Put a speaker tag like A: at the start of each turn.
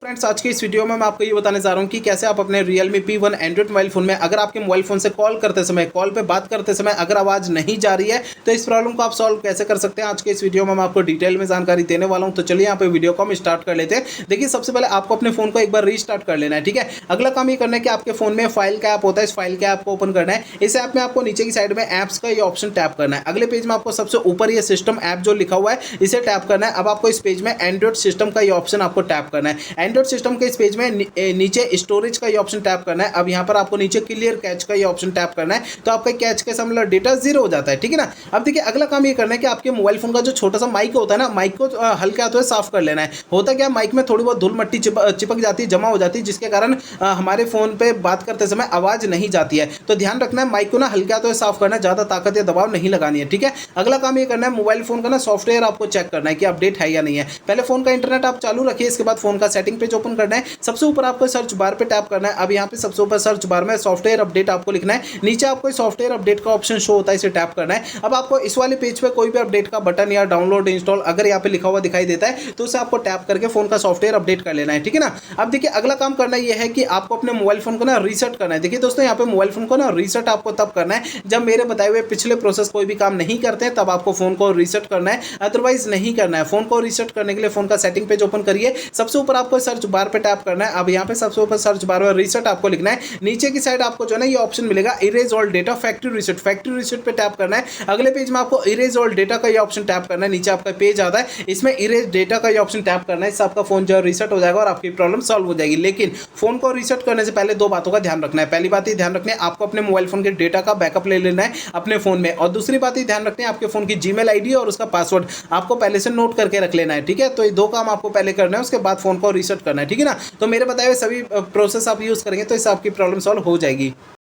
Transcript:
A: Friends, आज की इस वीडियो में मैं आपको ये बताने जा रहा हूँ कि कैसे आप अपने Realme P1 Android mobile phone में अगर आपके मोबाइल फोन से कॉल करते समय, कॉल पे बात करते समय अगर आवाज़ नहीं जा रही है तो इस प्रॉब्लम को आप सॉल्व कैसे कर सकते हैं। आज के इस वीडियो में मैं आपको डिटेल में जानकारी देने वाला हूँ। तो चलिए यहाँ पे वीडियो को हम स्टार्ट कर लेते हैं। देखिए, सबसे पहले आपको अपने फोन को एक बार रीस्टार्ट कर लेना है, ठीक है। अगला काम ये करना है कि आपके फोन में फाइल का ऐप होता है, इस फाइल के ऐप को ओपन करना है। इस ऐप में आपको नीचे की साइड में ऐप्स का ये ऑप्शन टैप करना है। अगले पेज में आपको सबसे ऊपर ये सिस्टम ऐप जो लिखा हुआ है इसे टैप करना है। अब आपको इस पेज में एंड्रॉइड सिस्टम का ये ऑप्शन आपको टैप करना है। एंड्रॉइड सिस्टम के इस पेज में नीचे स्टोरेज का ये ऑप्शन टैप करना है। अब यहाँ पर आपको नीचे क्लियर कैच का ये ऑप्शन टैप करना है, तो आपका कैच के सामने डेटा जीरो हो जाता है, ठीक है ना। अब देखिए, अगला काम ये करना है कि आपके मोबाइल फोन का जो छोटा सा माइक होता है ना, माइक को हल्के हाथों से साफ कर लेना है। होता क्या, माइक में थोड़ी बहुत धूल मट्टी चिपक जाती है, जमा हो जाती है, जिसके कारण हमारे फोन पे बात करते समय आवाज नहीं जाती है। तो ध्यान रखना है, माइक को ना हल्के हाथों से साफ करना है, ज्यादा ताकत या दबाव नहीं लगानी है, ठीक है। अगला काम ये करना है, मोबाइल फोन का ना सॉफ्टवेयर आपको चेक करना है कि अपडेट है या नहीं है। पहले फोन का इंटरनेट आप चालू रखिए, इसके बाद फोन का सेटिंग पेज ओपन करना है। सबसे ऊपर आपको सर्च बार पे टैप करना है। अब यहाँ पे सबसे ऊपर सर्च बार में सॉफ्टवेयर अपडेट आपको लिखना है। नीचे आपको सॉफ्टवेयर अपडेट का ऑप्शन शो होता है, इसे टैप करना है। अब आपको इस वाले पेज पे कोई भी अपडेट का बटन या डाउनलोड इंस्टॉल अगर यहाँ पे लिखा हुआ दिखाई देता है तो उसे आपको टैप करके फोन का सॉफ्टवेयर अपडेट कर लेना है, ठीक है ना। अब देखिए, अगला काम करना यह है कि आपको अपने मोबाइल फोन को ना रीसेट करना है। देखिए दोस्तों, यहाँ पे मोबाइल फोन को ना रीसेट आपको तब करना है जब मेरे बताए हुए पिछले प्रोसेस कोई भी काम नहीं करते हैं, तब आपको फोन को रीसेट करना है, अदरवाइज नहीं करना है। फोन को रीसेट करने के लिए फोन का सेटिंग पेज ओपन करिए। सबसे ऊपर आपको सर्च बार पे टैप करना है। अब यहाँ पे सबसे ऊपर सर्च बार में रीसेट आपको लिखना है। नीचे की साइड आपको जो है ना ये ऑप्शन मिलेगा erase all data factory reset, factory reset पे टैप करना है। अगले पेज में आपको इरेज ऑल डेटा का ये ऑप्शन टैप करना है। नीचे आपका पेज आता है, इसमें इरेज डेटा का ये ऑप्शन टैप करना है। इससे आपका फोन जो है रीसेट हो जाएगा और आपकी प्रॉब्लम सॉल्व हो जाएगी। लेकिन फोन को रीसेट करने से पहले दो बातों का ध्यान रखना है। पहली बात ये ध्यान रखना है, आपको अपने मोबाइल फोन के डेटा का बैकअप ले लेना है अपने फोन में। और दूसरी बात ये ध्यान रखना है, आपके फोन की जीमेल आईडी और उसका पासवर्ड आपको पहले से नोट करके रख लेना है, ठीक है। तो ये दो काम आपको पहले करना है, उसके बाद फोन को रीसेट करना है, ठीक है ना। तो मेरे बताए हुए सभी प्रोसेस आप यूज करेंगे तो इससे आपकी प्रॉब्लम सॉल्व हो जाएगी।